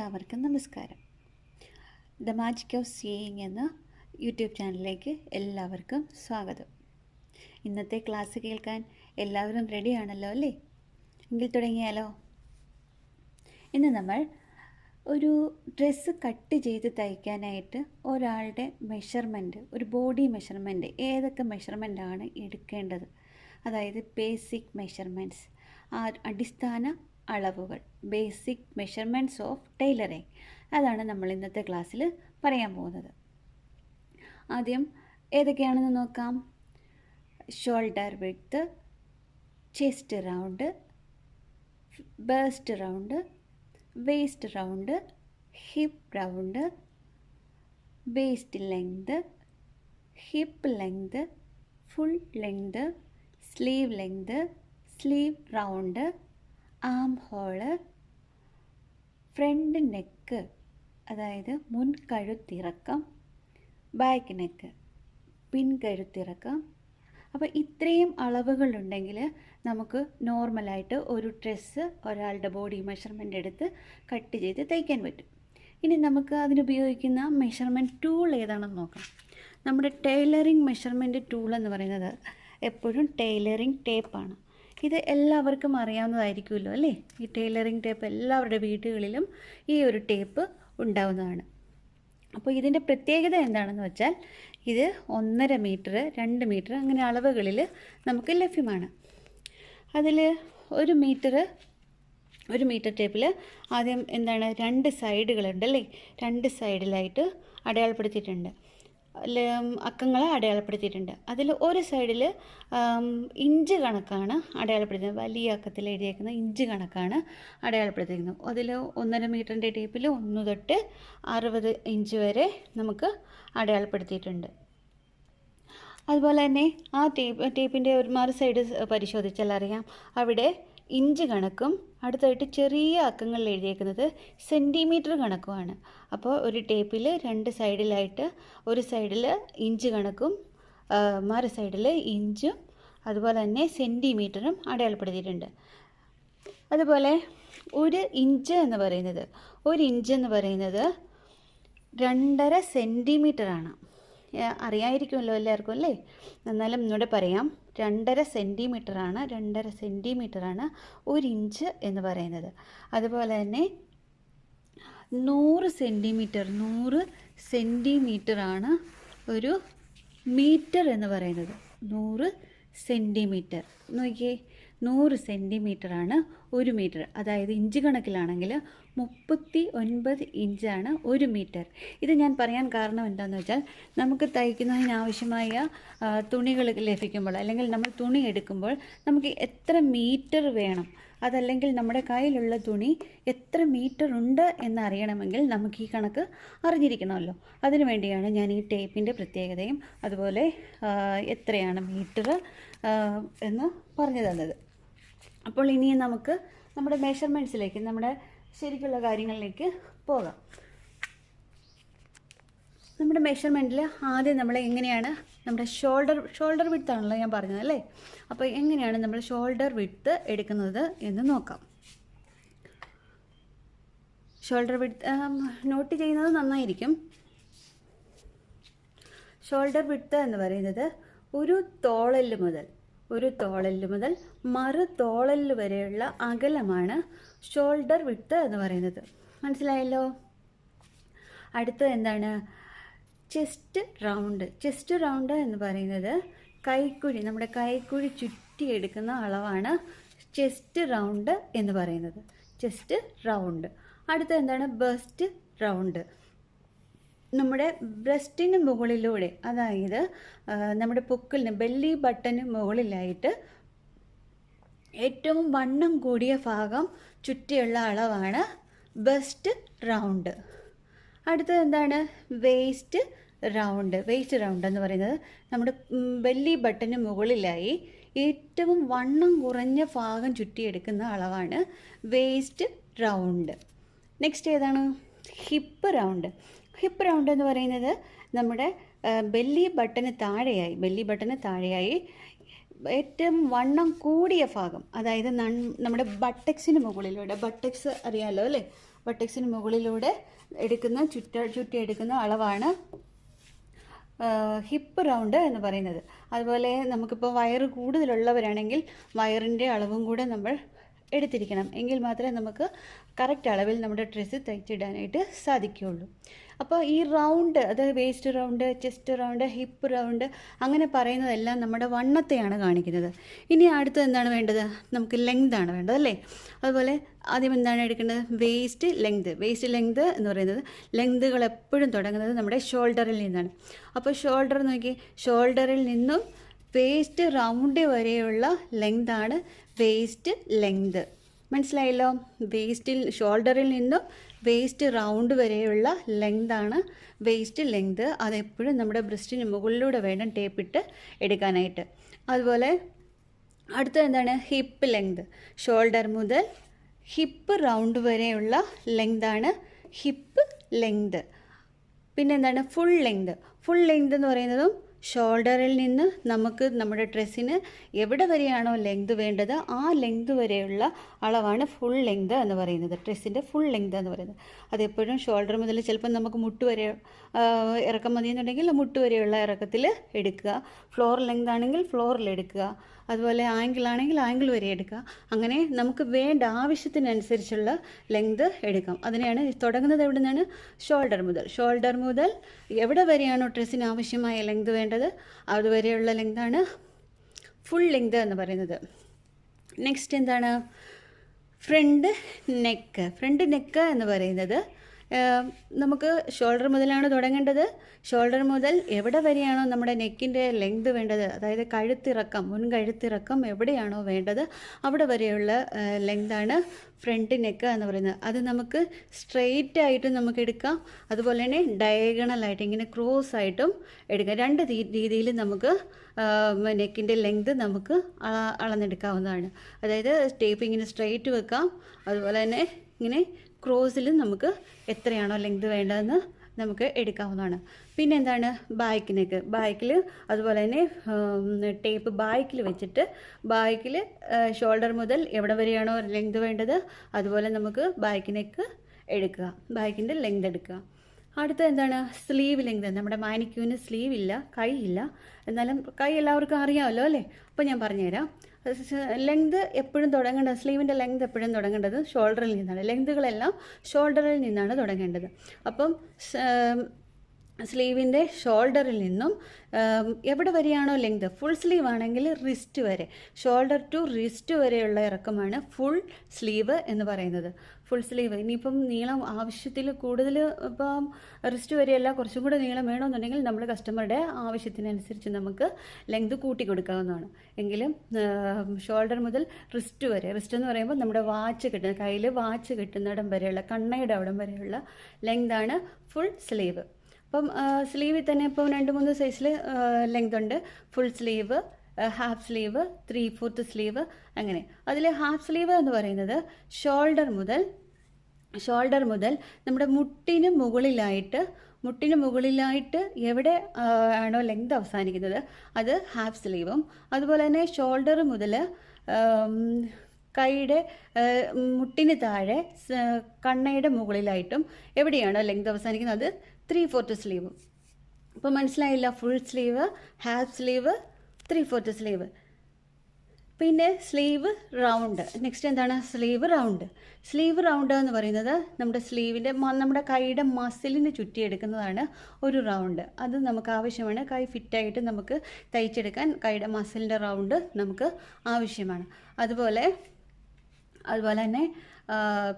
എല്ലാവർക്കും നമസ്കാരം. The magic of seeing എന്ന യൂട്യൂബ് ചാനലിലേക്ക് എല്ലാവർക്കും സ്വാഗതം. ഇന്നത്തെ ക്ലാസ് കേൾക്കാൻ എല്ലാവരും റെഡിയാണല്ലോ അല്ലേ? എങ്കിൽ തുടങ്ങിയാലോ. ഇന്ന് നമ്മൾ ഒരു ഡ്രസ്സ് കട്ട് ചെയ്ത് തയ്ക്കാനായിട്ട് ഒരാളുടെ മെഷർമെൻറ്റ്, ഒരു ബോഡി മെഷർമെൻറ്റ്, ഏതൊക്കെ മെഷർമെൻറ്റാണ് എടുക്കേണ്ടത്, അതായത് ബേസിക് മെഷർമെൻറ്റ്സ്, അടിസ്ഥാന അളവുകൾ, ബേസിക് മെഷർമെൻറ്റ്സ് ഓഫ് ടൈലറിങ്, അതാണ് നമ്മൾ ഇന്നത്തെ ക്ലാസ്സിൽ പറയാൻ പോകുന്നത്. ആദ്യം ഏതൊക്കെയാണെന്ന് നോക്കാം. Shoulder width, chest round, bust round, waist round, hip round, waist length, hip length, full length, sleeve length, sleeve round, arm hole, front neck അതായത് മുൻകഴുത്തിറക്കം, ബാക്ക് നെക്ക് പിൻകഴുത്തിറക്കം. അപ്പോൾ ഇത്രയും അളവുകളുണ്ടെങ്കിൽ നമുക്ക് നോർമലായിട്ട് ഒരു ഡ്രസ്സ് ഒരാളുടെ ബോഡി മെഷർമെൻ്റ് എടുത്ത് കട്ട് ചെയ്ത് തയ്ക്കാൻ പറ്റും. ഇനി നമുക്ക് അതിനുപയോഗിക്കുന്ന മെഷർമെൻറ്റ് ടൂൾ ഏതാണെന്ന് നോക്കാം. നമ്മുടെ ടൈലറിങ് മെഷർമെൻറ്റ് ടൂൾ എന്ന് പറയുന്നത് എപ്പോഴും ടൈലറിങ് ടേപ്പാണ്. ഇത് എല്ലാവർക്കും അറിയാവുന്നതായിരിക്കുമല്ലോ അല്ലേ? ഈ ടൈലറിങ് ടേപ്പ് എല്ലാവരുടെ വീടുകളിലും ഈ ഒരു ടേപ്പ് ഉണ്ടാവുന്നതാണ്. അപ്പോൾ ഇതിൻ്റെ പ്രത്യേകത എന്താണെന്ന് വെച്ചാൽ ഇത് 1.5 മീറ്റർ, 2 മീറ്റർ അങ്ങനെ അളവുകളിൽ നമുക്ക് ലഭ്യമാണ്. അതിൽ ഒരു മീറ്റർ ടേപ്പിൽ ആദ്യം എന്താണ് 2 സൈഡുകളുണ്ടല്ലേ, 2 സൈഡിലായിട്ട് അടയാളപ്പെടുത്തിയിട്ടുണ്ട്, അക്കങ്ങളെ അടയാളപ്പെടുത്തിയിട്ടുണ്ട്. അതിൽ ഒരു സൈഡിൽ ഇഞ്ച് കണക്കാണ് അടയാളപ്പെടുത്തുന്നത്, വലിയ അക്കത്തിൽ എഴുതിയേക്കുന്ന ഇഞ്ച് കണക്കാണ് അടയാളപ്പെടുത്തിയിരിക്കുന്നത്. അതിൽ 1.5 മീറ്ററിൻ്റെ ടേപ്പിൽ 1 തൊട്ട് 60 ഇഞ്ച് വരെ നമുക്ക് അടയാളപ്പെടുത്തിയിട്ടുണ്ട്. അതുപോലെ തന്നെ ആ ടേപ്പിൻ്റെ ഒരു മറു സൈഡ് പരിശോധിച്ചാൽ അറിയാം, അവിടെ ഇഞ്ച് കണക്കും അടുത്തായിട്ട് ചെറിയ അക്കങ്ങളിൽ എഴുതിയേക്കുന്നത് സെൻറ്റിമീറ്റർ കണക്കുമാണ്. അപ്പോൾ ഒരു ടേപ്പിൽ 2 സൈഡിലായിട്ട് ഒരു സൈഡിൽ ഇഞ്ച് കണക്കും മറു സൈഡിൽ ഇഞ്ചും അതുപോലെ തന്നെ സെൻറ്റിമീറ്ററും അടയാളപ്പെടുത്തിയിട്ടുണ്ട്. അതുപോലെ ഒരു ഇഞ്ച് എന്ന് പറയുന്നത് 2.5 സെൻറ്റിമീറ്ററാണ്. അറിയാമായിരിക്കുമല്ലോ എല്ലാവർക്കും അല്ലേ? എന്നാലും ഇന്നോടെ പറയാം, 2.5 സെൻറ്റിമീറ്ററാണ് 1 ഇഞ്ച് എന്ന് പറയുന്നത്. അതുപോലെ തന്നെ 100 സെൻറ്റിമീറ്ററാണ് ഒരു മീറ്റർ എന്ന് പറയുന്നത്. 100 സെൻറ്റിമീറ്റർ നോക്കിയേ, 100 സെൻറ്റിമീറ്ററാണ് 1 മീറ്റർ. അതായത് ഇഞ്ച് കണക്കിലാണെങ്കിൽ 39 ഇഞ്ചാണ് 1 മീറ്റർ. ഇത് ഞാൻ പറയാൻ കാരണം എന്താണെന്ന് വെച്ചാൽ, നമുക്ക് തയ്ക്കുന്നതിനാവശ്യമായ തുണികൾ ലഭിക്കുമ്പോൾ അല്ലെങ്കിൽ നമ്മൾ തുണി എടുക്കുമ്പോൾ നമുക്ക് എത്ര മീറ്റർ വേണം, അതല്ലെങ്കിൽ നമ്മുടെ കയ്യിലുള്ള തുണി എത്ര മീറ്റർ ഉണ്ട് എന്നറിയണമെങ്കിൽ നമുക്ക് ഈ കണക്ക് അറിഞ്ഞിരിക്കണമല്ലോ. അതിനു വേണ്ടിയാണ് ഞാൻ ഈ ടേപ്പിൻ്റെ പ്രത്യേകതയും അതുപോലെ എത്രയാണ് മീറ്റർ എന്ന് പറഞ്ഞു തന്നത്. അപ്പോൾ ഇനി നമുക്ക് നമ്മുടെ മെഷർമെൻറ്റ്സിലേക്ക്, നമ്മുടെ ശരിക്കുള്ള കാര്യങ്ങളിലേക്ക് പോകാം. നമ്മുടെ മെഷർമെൻറ്റിൽ ആദ്യം നമ്മൾ എങ്ങനെയാണ് നമ്മുടെ ഷോൾഡർ വിഡ്ത്ത് ആണല്ലോ ഞാൻ പറഞ്ഞത് അല്ലേ? അപ്പോൾ എങ്ങനെയാണ് നമ്മൾ ഷോൾഡർ വിഡ്ത്ത് എടുക്കുന്നത് എന്ന് നോക്കാം. ഷോൾഡർ വിഡ്ത്ത് നോട്ട് ചെയ്യുന്നത് നന്നായിരിക്കും. ഷോൾഡർ വിഡ്ത്ത് എന്ന് പറയുന്നത് ഒരു തോളല് മുതൽ മറു തോളല് വരെയുള്ള അകലമാണ് ഷോൾഡർ വിഡ്ത്ത് എന്ന് പറയുന്നത്. മനസ്സിലായല്ലോ? അടുത്തത് എന്താണ്? ചെസ്റ്റ് റൗണ്ട് എന്ന് പറയുന്നത് നമ്മുടെ കൈക്കുഴി ചുറ്റിയെടുക്കുന്ന അളവാണ് ചെസ്റ്റ് റൗണ്ട് എന്ന് പറയുന്നത്. Chest round. അടുത്തത് എന്താണ്? Bust round. നമ്മുടെ ബ്രസ്റ്റിന് മുകളിലൂടെ, അതായത് നമ്മുടെ പൊക്കിളിന്, ബെല്ലി ബട്ടന് മുകളിലായിട്ട് ഏറ്റവും വണ്ണം കൂടിയ ഭാഗം ചുറ്റിയുള്ള അളവാണ് ബസ്റ്റ് റൗണ്ട്. അടുത്തത് എന്താണ്? വേസ്റ്റ് റൗണ്ട് എന്ന് പറയുന്നത് നമ്മുടെ ബെല്ലി ബട്ടന് മുകളിലായി ഏറ്റവും വണ്ണം കുറഞ്ഞ ഭാഗം ചുറ്റിയെടുക്കുന്ന അളവാണ് വേസ്റ്റ് റൗണ്ട്. നെക്സ്റ്റ് ഏതാണ്? ഹിപ്പ് റൗണ്ട് എന്ന് പറയുന്നത് നമ്മുടെ ബെല്ലി ബട്ടന് താഴെയായി ഏറ്റവും വണ്ണം കൂടിയ ഭാഗം, അതായത് നമ്മുടെ ബട്ടക്സിന് മുകളിലൂടെ, ബട്ടക്സ് അറിയാമല്ലോ അല്ലേ? വട്ടക്സിന് മുകളിലൂടെ ചുറ്റി എടുക്കുന്ന അളവാണ് ഹിപ്പ് റൗണ്ട് എന്ന് പറയുന്നത്. അതുപോലെ നമുക്കിപ്പോൾ വയറ് കൂടുതലുള്ളവരാണെങ്കിൽ വയറിൻ്റെ അളവും കൂടെ നമ്മൾ എടുത്തിരിക്കണം, എങ്കിൽ മാത്രമേ നമുക്ക് കറക്റ്റ് അളവിൽ നമ്മുടെ ഡ്രസ്സ് തയ്ച്ചിടാനായിട്ട് സാധിക്കുകയുള്ളൂ. അപ്പോൾ ഈ റൗണ്ട്, അതായത് waste round, chest round, hip round അങ്ങനെ പറയുന്നതെല്ലാം നമ്മുടെ വണ്ണത്തെയാണ് കാണിക്കുന്നത്. ഇനി അടുത്തത് എന്താണ് വേണ്ടത്? നമുക്ക് ലെങ്ത് ആണ് വേണ്ടത് അല്ലേ? അതുപോലെ ആദ്യം എന്താണ് എടുക്കേണ്ടത്? വേസ്റ്റ് ലെങ്ത് എന്ന് പറയുന്നത്, ലെങ്തുകൾ എപ്പോഴും തുടങ്ങുന്നത് നമ്മുടെ ഷോൾഡറിൽ നിന്നാണ്. അപ്പോൾ ഷോൾഡർ നോക്കി, ഷോൾഡറിൽ നിന്നും വേസ്റ്റ് റൗണ്ട് വരെയുള്ള ലെങ്താണ് വേസ്റ്റ് ലെങ്ത്. മനസ്സിലായല്ലോ? ഷോൾഡറിൽ നിന്നും വേസ്റ്റ് റൗണ്ട് വരെയുള്ള ലെങ്താണ് വേസ്റ്റ് ലെങ്ത്. അതെപ്പോഴും നമ്മുടെ ബ്രസ്റ്റിന് മുകളിലൂടെ വേണം ടേപ്പിട്ട് എടുക്കാനായിട്ട്. അതുപോലെ അടുത്തത് എന്താണ്? Hip length. ഷോൾഡർ മുതൽ ഹിപ്പ് റൗണ്ട് വരെയുള്ള ലെങ്താണ് ഹിപ്പ് ലെങ്ത്. പിന്നെ എന്താണ്? ഫുൾ ലെങ്ത് എന്ന് പറയുന്നതും ഷോൾഡറിൽ നിന്ന് നമുക്ക് നമ്മുടെ ഡ്രസ്സിന് എവിടെ വരെയാണോ ലെങ്ത് വേണ്ടത് ആ ലെങ്ത് വരെയുള്ള അളവാണ് ഫുൾ ലെങ്ത് എന്ന് പറയുന്നത്. ഡ്രസ്സിൻ്റെ ഫുൾ ലെങ്ത് എന്ന് പറയുന്നത് അതെപ്പോഴും ഷോൾഡർ മുതൽ ചിലപ്പോൾ നമുക്ക് മുട്ട് വരെ ഇറക്കം മതിയെന്നുണ്ടെങ്കിൽ മുട്ട് വരെയുള്ള ഇറക്കത്തിൽ എടുക്കുക. ഫ്ലോർ ലെങ്ത് ആണെങ്കിൽ ഫ്ലോറിൽ എടുക്കുക. അതുപോലെ ആംഗിൾ ആണെങ്കിൽ ആംഗിൾ വരെ എടുക്കുക. അങ്ങനെ നമുക്ക് വേണ്ട ആവശ്യത്തിനനുസരിച്ചുള്ള ലെങ്ത് എടുക്കാം. അതിനെയാണ് തുടങ്ങുന്നത് എവിടെ നിന്നാണ്? ഷോൾഡർ മുതൽ എവിടെ വരെയാണോ ഡ്രസ്സിന് ആവശ്യമായ ലെങ്ത് വേണ്ടത് അതുവരെയുള്ള ലെങ്താണ് ഫുൾ ലെങ്ത് എന്ന് പറയുന്നത്. നെക്സ്റ്റ് എന്താണ്? ഫ്രണ്ട് നെക്ക് എന്ന് പറയുന്നത് നമുക്ക് ഷോൾഡർ മുതലാണ് തുടങ്ങേണ്ടത്. ഷോൾഡർ മുതൽ എവിടെ വരെയാണോ നമ്മുടെ നെക്കിൻ്റെ ലെങ്ത് വേണ്ടത്, അതായത് മുൻകഴുത്തിറക്കം എവിടെയാണോ വേണ്ടത് അവിടെ വരെയുള്ള ലെങ്താണ് ഫ്രണ്ട് നെക്ക് എന്ന് പറയുന്നത്. അത് നമുക്ക് സ്ട്രെയിറ്റ് ആയിട്ടും നമുക്ക് എടുക്കാം, അതുപോലെ തന്നെ ഡയഗണലായിട്ട് ഇങ്ങനെ ക്രോസ് ആയിട്ടും എടുക്കാം. രണ്ട് രീതിയിൽ നമുക്ക് നെക്കിൻ്റെ ലെങ്ത് നമുക്ക് അളന്നെടുക്കാവുന്നതാണ്. അതായത് ടേപ്പ് ഇങ്ങനെ സ്ട്രെയിറ്റ് വെക്കാം, അതുപോലെ തന്നെ ഇങ്ങനെ ക്രോസിലും നമുക്ക് എത്രയാണോ ലെങ്ത് വേണ്ടതെന്ന് നമുക്ക് എടുക്കാവുന്നതാണ്. പിന്നെ എന്താണ്? ബാക്കിൽ അതുപോലെ തന്നെ ടേപ്പ് ബാക്കിൽ വെച്ചിട്ട് ഷോൾഡർ മുതൽ എവിടെ വരെയാണോ ലെങ്ത് വേണ്ടത് അതുപോലെ നമുക്ക് ബാക്കിനേക്ക് എടുക്കുക, ബാക്കിൻ്റെ ലെങ്ത് എടുക്കുക. അടുത്ത എന്താണ്? Sleeve length. നമ്മുടെ മാനിക്യൂവിന് സ്ലീവ് ഇല്ല, കൈ ഇല്ല, എന്നാലും കൈ എല്ലാവർക്കും അറിയാമല്ലോ അല്ലേ? അപ്പോൾ ഞാൻ പറഞ്ഞുതരാം. ലെങ്ത് എപ്പോഴും തുടങ്ങേണ്ടത്, സ്ലീവിൻ്റെ ലെങ്ത് എപ്പോഴും തുടങ്ങേണ്ടത് ഷോൾഡറിൽ നിന്നാണ്. ലെങ്തുകളെല്ലാം ഷോൾഡറിൽ നിന്നാണ് തുടങ്ങേണ്ടത്. അപ്പം സ്ലീവിൻ്റെ ഷോൾഡറിൽ നിന്നും എവിടെ വരെയാണോ ലെങ്ത്, ഫുൾ സ്ലീവ് ആണെങ്കിൽ റിസ്റ്റ് വരെ, ഷോൾഡർ ടു റിസ്റ്റ് വരെയുള്ള ഇറക്കമാണ് ഫുൾ സ്ലീവ് എന്ന് പറയുന്നത്. ഫുൾ സ്ലീവ് ഇനിയിപ്പം നീളം ആവശ്യത്തിൽ കൂടുതൽ, ഇപ്പം റിസ്റ്റ് വരെയല്ല, കുറച്ചും കൂടെ നീളം വേണമെന്നുണ്ടെങ്കിൽ നമ്മൾ കസ്റ്റമറുടെ ആവശ്യത്തിനനുസരിച്ച് നമുക്ക് ലെങ്ത് കൂട്ടി കൊടുക്കാവുന്നതാണ്. എങ്കിലും ഷോൾഡർ മുതൽ റിസ്റ്റ് വരെ, റിസ്റ്റ് എന്ന് പറയുമ്പോൾ നമ്മുടെ കയ്യിൽ വാച്ച് കിട്ടുന്നിടം വരെയുള്ള, കണ്ണയുടെ അവിടം വരെയുള്ള ലെങ്താണ് ഫുൾ സ്ലീവ്. അപ്പം സ്ലീവിൽ തന്നെ ഇപ്പം 2-3 സൈസിൽ ലെങ്ത് ഉണ്ട്. Full sleeve, half sleeve, 3/4 sleeve, അങ്ങനെ. അതിൽ ഹാഫ് സ്ലീവ് എന്ന് പറയുന്നത് ഷോൾഡർ മുതൽ നമ്മുടെ മുട്ടിന് മുകളിലായിട്ട് എവിടെ ആണോ ലെങ്ത് അവസാനിക്കുന്നത് അത് ഹാഫ് സ്ലീവും, അതുപോലെ തന്നെ ഷോൾഡർ മുതൽ കൈയുടെ മുട്ടിന് താഴെ കണ്ണയുടെ മുകളിലായിട്ടും എവിടെയാണോ ലെങ്ത് അവസാനിക്കുന്നത് അത് 3/4 സ്ലീവും. അപ്പോൾ മനസ്സിലായില്ല? Full sleeve, half sleeve, 3/4 sleeve. പിന്നെ സ്ലീവ് റൗണ്ട്. നെക്സ്റ്റ് എന്താണ്? സ്ലീവ് റൗണ്ട് എന്ന് പറയുന്നത് നമ്മുടെ കൈയുടെ മസിലിന് ചുറ്റിയെടുക്കുന്നതാണ് ഒരു റൗണ്ട്. അത് നമുക്ക് ആവശ്യമാണ്. കൈ ഫിറ്റായിട്ട് നമുക്ക് തയ്ച്ചെടുക്കാൻ കൈയുടെ മസിലിൻ്റെ റൗണ്ട് നമുക്ക് ആവശ്യമാണ്. അതുപോലെ തന്നെ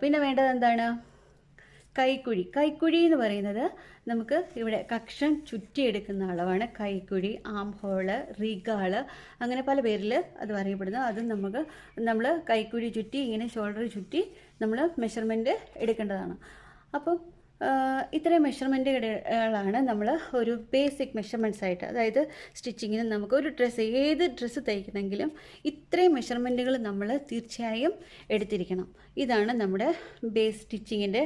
പിന്നെ വേണ്ടത് എന്താണ്? കൈക്കുഴി എന്ന് പറയുന്നത് നമുക്ക് ഇവിടെ കക്ഷം ചുറ്റിയെടുക്കുന്ന അളവാണ് കൈക്കുഴി. ആം ഹോള്, റിഗാള്, അങ്ങനെ പല പേരിൽ അത് അറിയപ്പെടുന്നു. അത് നമ്മൾ കൈക്കുഴി ചുറ്റി ഇങ്ങനെ ഷോൾഡർ ചുറ്റി നമ്മൾ മെഷർമെൻറ്റ് എടുക്കേണ്ടതാണ്. അപ്പം ഇത്രയും മെഷർമെൻറ്റുകളാണ് നമ്മൾ ഒരു ബേസിക് മെഷർമെൻറ്റ്സ് ആയിട്ട്, അതായത് സ്റ്റിച്ചിങ്ങിന് നമുക്ക് ഒരു ഏത് ഡ്രസ്സ് തയ്ക്കണമെങ്കിലും ഇത്രയും മെഷർമെൻറ്റുകൾ നമ്മൾ തീർച്ചയായും എടുത്തിരിക്കണം. ഇതാണ് നമ്മുടെ സ്റ്റിച്ചിങ്ങിൻ്റെ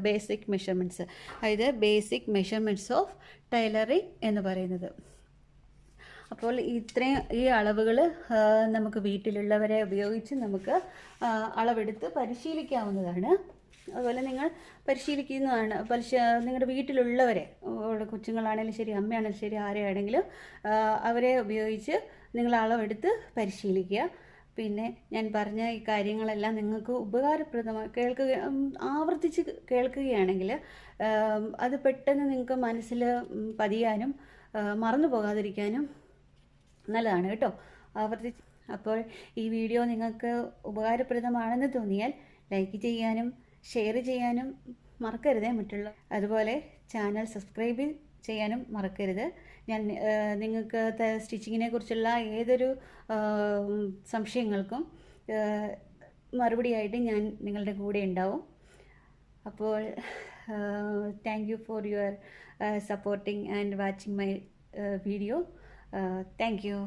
ബേസിക് മെഷർമെൻറ്റ്സ്, അതായത് ബേസിക് മെഷർമെൻറ്റ്സ് ഓഫ് ടൈലറിങ് എന്ന് പറയുന്നത്. അപ്പോൾ ഈ അളവുകൾ നമുക്ക് വീട്ടിലുള്ളവരെ ഉപയോഗിച്ച് നമുക്ക് അളവെടുത്ത് പരിശീലിക്കാവുന്നതാണ്. അതുപോലെ നിങ്ങൾ പരിശീലിക്കുന്നതാണ്. നിങ്ങളുടെ വീട്ടിലുള്ളവരെ, കൊച്ചുങ്ങളാണെങ്കിലും ശരി, അമ്മയാണെങ്കിലും ശരി, ആരെയാണെങ്കിലും അവരെ ഉപയോഗിച്ച് നിങ്ങൾ അളവെടുത്ത് പരിശീലിക്കുക. പിന്നെ ഞാൻ പറഞ്ഞ ഈ കാര്യങ്ങളെല്ലാം നിങ്ങൾക്ക് ഉപകാരപ്രദമായി ആവർത്തിച്ച് കേൾക്കുകയാണെങ്കിൽ അത് പെട്ടെന്ന് നിങ്ങൾക്ക് മനസ്സിൽ പതിയാനും മറന്നു പോകാതിരിക്കാനും നല്ലതാണ് കേട്ടോ. ആവർത്തിച്ച് അപ്പോൾ ഈ വീഡിയോ നിങ്ങൾക്ക് ഉപകാരപ്രദമാണെന്ന് തോന്നിയാൽ ലൈക്ക് ചെയ്യാനും ഷെയർ ചെയ്യാനും മറക്കരുതേ അതുപോലെ ചാനൽ സബ്സ്ക്രൈബ് ചെയ്യാനും മറക്കരുത്. ഞാൻ നിങ്ങൾക്ക് സ്റ്റിച്ചിങ്ങിനെ കുറിച്ചുള്ള ഏതൊരു സംശയങ്ങൾക്കും മറുപടിയായിട്ട് ഞാൻ നിങ്ങളുടെ കൂടെ ഉണ്ടാവും. അപ്പോൾ thank you for your supporting and watching my video. Thank you.